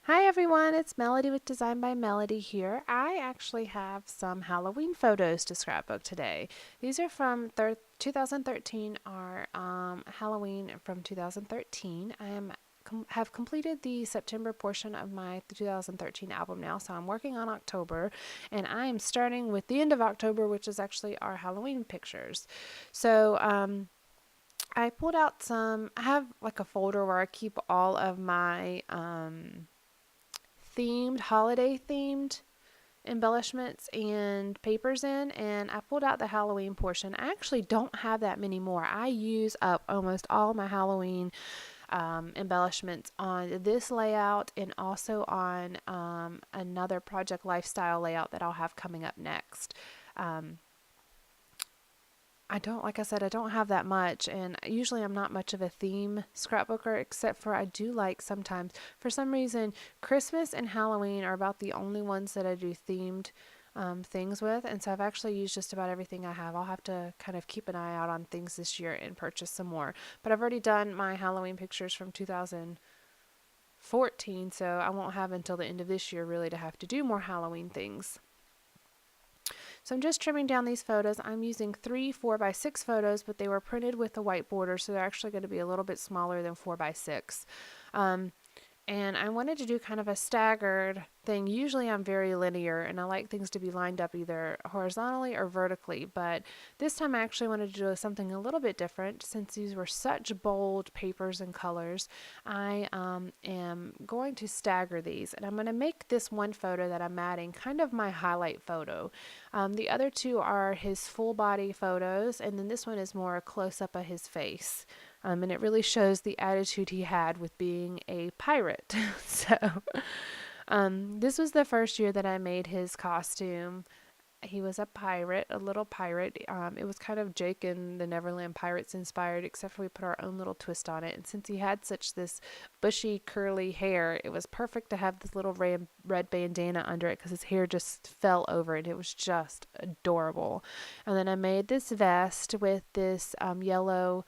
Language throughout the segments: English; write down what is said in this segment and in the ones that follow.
Hi everyone, it's Melody with Design by Melody here. I actually have some Halloween photos to scrapbook today. These are from 2013, are Halloween from 2013. Have completed the September portion of my 2013 album now, so I'm working on October, and I am starting with the end of October, which is actually our Halloween pictures. So I pulled out some. I have like a folder where I keep all of my holiday themed embellishments and papers in, and I pulled out the Halloween portion. I actually don't have that many more. I use up almost all my Halloween embellishments on this layout and also on another project lifestyle layout that I'll have coming up next. Um, like I said, I don't have that much, and usually I'm not much of a theme scrapbooker, except for I do like sometimes, for some reason, Christmas and Halloween are about the only ones that I do themed things with, and so I've actually used just about everything I have. I'll have to kind of keep an eye out on things this year and purchase some more, but I've already done my Halloween pictures from 2014, so I won't have until the end of this year really to have to do more Halloween things. So I'm just trimming down these photos. I'm using 3 4x6 photos, but they were printed with a white border, so they're actually going to be a little bit smaller than 4x6. And I wanted to do kind of a staggered thing. Usually I'm very linear and I like things to be lined up either horizontally or vertically, but this time I actually wanted to do something a little bit different. Since these were such bold papers and colors, I am going to stagger these, and I'm going to make this one photo that I'm adding kind of my highlight photo. The other two are his full body photos, and then this one is more a close-up of his face. And it really shows the attitude he had with being a pirate. This was the first year that I made his costume. He was a pirate, a little pirate. It was kind of Jake and the Neverland Pirates inspired, except for we put our own little twist on it. And since he had such this bushy, curly hair, it was perfect to have this little red bandana under it because his hair just fell over it. It was just adorable. And then I made this vest with this yellow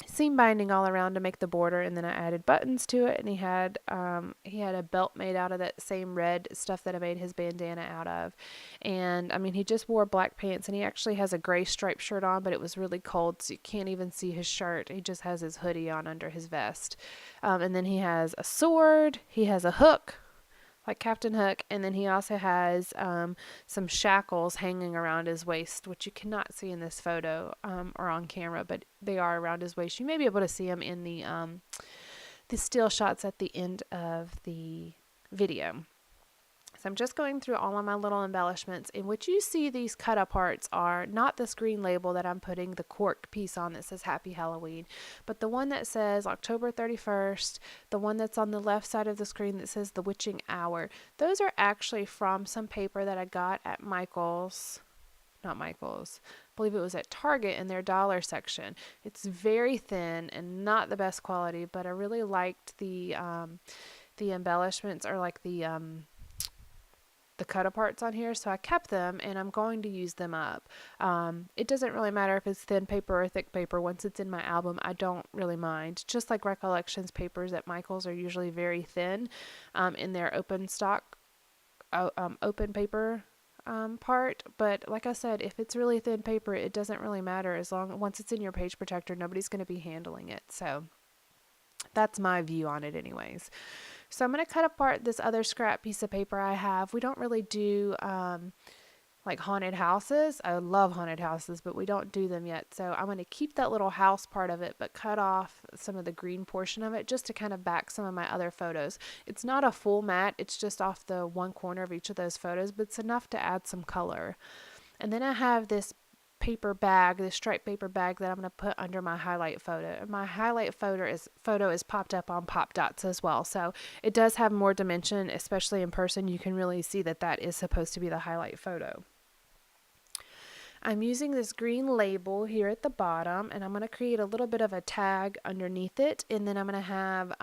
seam binding all around to make the border, and then I added buttons to it, and he had a belt made out of that same red stuff that I made his bandana out of. And I mean, he just wore black pants, and he actually has a gray striped shirt on, but it was really cold, so you can't even see his shirt. He just has his hoodie on under his vest. And then he has a sword, he has a hook like Captain Hook, and then he also has some shackles hanging around his waist, which you cannot see in this photo or on camera, but they are around his waist. You may be able to see them in the still shots at the end of the video. So I'm just going through all of my little embellishments, and what you see these cut aparts are not this green label that I'm putting the cork piece on that says Happy Halloween, but the one that says October 31st, the one that's on the left side of the screen that says The Witching Hour. Those are actually from some paper that I got at not Michael's, I believe it was at Target in their dollar section. It's very thin and not the best quality, but I really liked the embellishments, or like the cut aparts on here, so I kept them and I'm going to use them up. It doesn't really matter if it's thin paper or thick paper. Once it's in my album, I don't really mind. Just like Recollections papers at Michael's are usually very thin in their open stock, open paper part. But like I said, if it's really thin paper, it doesn't really matter. Once it's in your page protector, nobody's going to be handling it. So that's my view on it anyways. So I'm going to cut apart this other scrap piece of paper I have. We don't really do like haunted houses. I love haunted houses, but we don't do them yet. So I'm going to keep that little house part of it, but cut off some of the green portion of it just to kind of back some of my other photos. It's not a full mat. It's just off the one corner of each of those photos, but it's enough to add some color. And then I have this striped paper bag that I'm going to put under my highlight photo. And my highlight photo is popped up on pop dots as well. So it does have more dimension, especially in person. You can really see that that is supposed to be the highlight photo. I'm using this green label here at the bottom, and I'm going to create a little bit of a tag underneath it, and then I'm going to have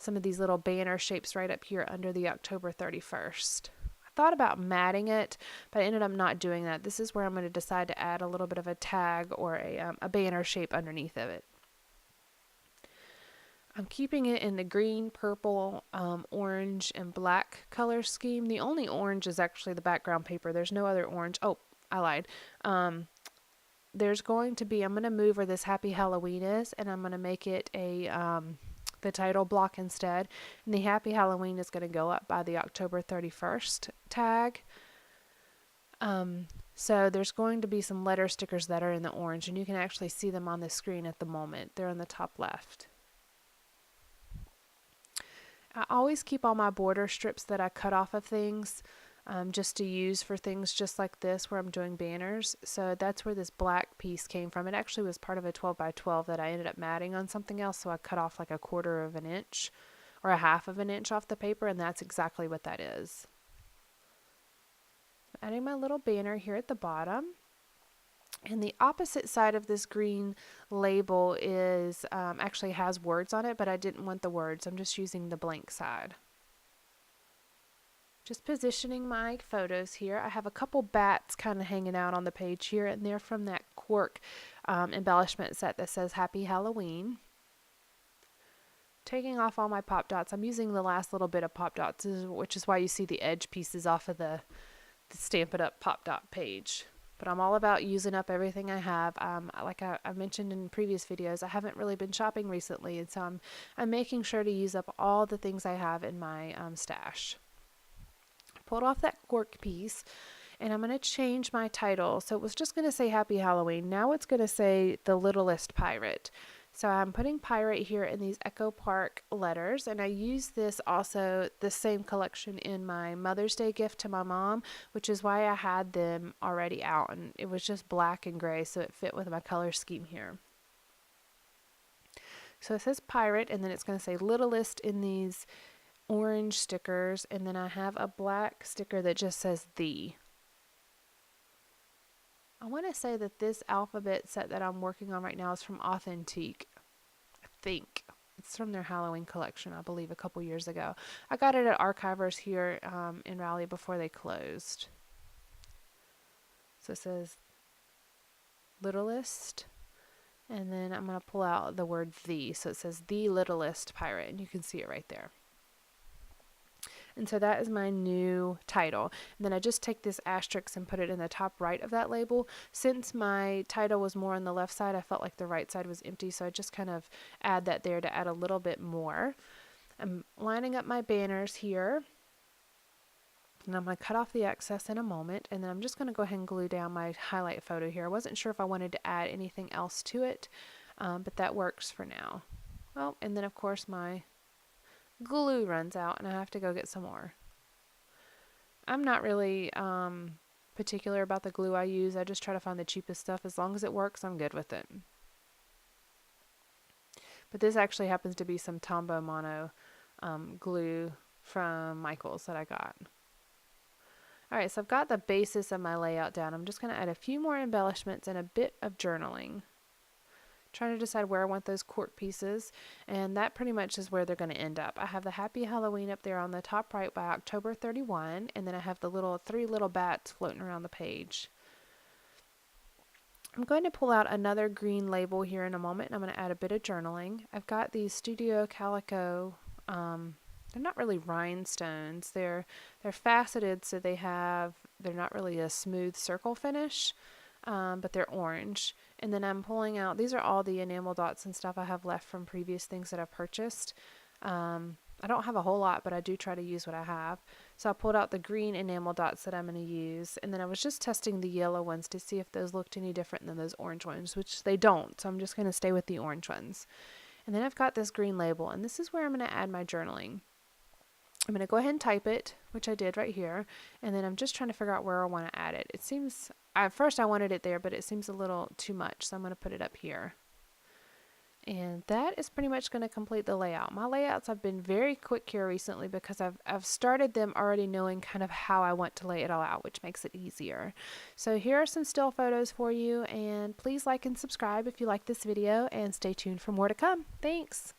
some of these little banner shapes right up here under the October 31st. Thought about matting it, but I ended up not doing that. This is where I'm going to decide to add a little bit of a tag or a banner shape underneath of it. I'm keeping it in the green, purple, orange, and black color scheme. The only orange is actually the background paper. There's no other orange. Oh, I lied. There's going to be, I'm going to move where this Happy Halloween is, and I'm going to make it the title block instead. And the Happy Halloween is going to go up by the October 31st tag. So there's going to be some letter stickers that are in the orange, and you can actually see them on the screen at the moment. They're in the top left. I always keep all my border strips that I cut off of things just to use for things just like this where I'm doing banners. So that's where this black piece came from. It actually was part of a 12 by 12 that I ended up matting on something else, so I cut off like 1/4 of an inch or 1/2 of an inch off the paper, and that's exactly what that is. I'm adding my little banner here at the bottom. And the opposite side of this green label is actually has words on it, but I didn't want the words. I'm just using the blank side. Just positioning my photos here. I have a couple bats kind of hanging out on the page here, and they're from that cork embellishment set that says Happy Halloween. Taking off all my pop dots. I'm using the last little bit of pop dots, which is why you see the edge pieces off of the Stamp It Up pop dot page. But I'm all about using up everything I have. Like I mentioned in previous videos, I haven't really been shopping recently, and so I'm making sure to use up all the things I have in my stash. Pulled off that cork piece, and I'm going to change my title. So it was just going to say Happy Halloween. Now it's going to say The Littlest Pirate. So I'm putting pirate here in these Echo Park letters, and I use this also, the same collection in my Mother's Day gift to my mom, which is why I had them already out, and it was just black and gray, so it fit with my color scheme here. So it says pirate, and then it's going to say Littlest in these orange stickers, and then I have a black sticker that just says the. I want to say that this alphabet set that I'm working on right now is from Authentique. I think it's from their Halloween collection, I believe, a couple years ago. I got it at Archivers here in Raleigh before they closed. So it says Littlest, and then I'm going to pull out the word the, so it says The Littlest Pirate, and you can see it right there. And so that is my new title. And then I just take this asterisk and put it in the top right of that label. Since my title was more on the left side, I felt like the right side was empty, so I just kind of add that there to add a little bit more. I'm lining up my banners here, and I'm going to cut off the excess in a moment, and then I'm just going to go ahead and glue down my highlight photo here. I wasn't sure if I wanted to add anything else to it, but that works for now. Well, and then of course my glue runs out and I have to go get some more. I'm not really particular about the glue I use. I just try to find the cheapest stuff. As long as it works, I'm good with it. But this actually happens to be some Tombow Mono glue from Michaels that I got. Alright, so I've got the basis of my layout down. I'm just going to add a few more embellishments and a bit of journaling. Trying to decide where I want those cork pieces, and that pretty much is where they're going to end up. I have the Happy Halloween up there on the top right by October 31, and then I have the three little bats floating around the page. I'm going to pull out another green label here in a moment, and I'm going to add a bit of journaling. I've got these Studio Calico, they're not really rhinestones, they're faceted, so they're not really a smooth circle finish. But they're orange. And then I'm pulling out, these are all the enamel dots and stuff I have left from previous things that I've purchased. I don't have a whole lot, but I do try to use what I have. So I pulled out the green enamel dots that I'm going to use, and then I was just testing the yellow ones to see if those looked any different than those orange ones, which they don't, so I'm just going to stay with the orange ones. And then I've got this green label, and this is where I'm going to add my journaling. I'm going to go ahead and type it, which I did right here, and then I'm just trying to figure out where I want to add it. It seems, at first I wanted it there, but it seems a little too much, so I'm going to put it up here. And that is pretty much going to complete the layout. My layouts have been very quick here recently because I've started them already knowing kind of how I want to lay it all out, which makes it easier. So here are some still photos for you, and please like and subscribe if you like this video, and stay tuned for more to come. Thanks!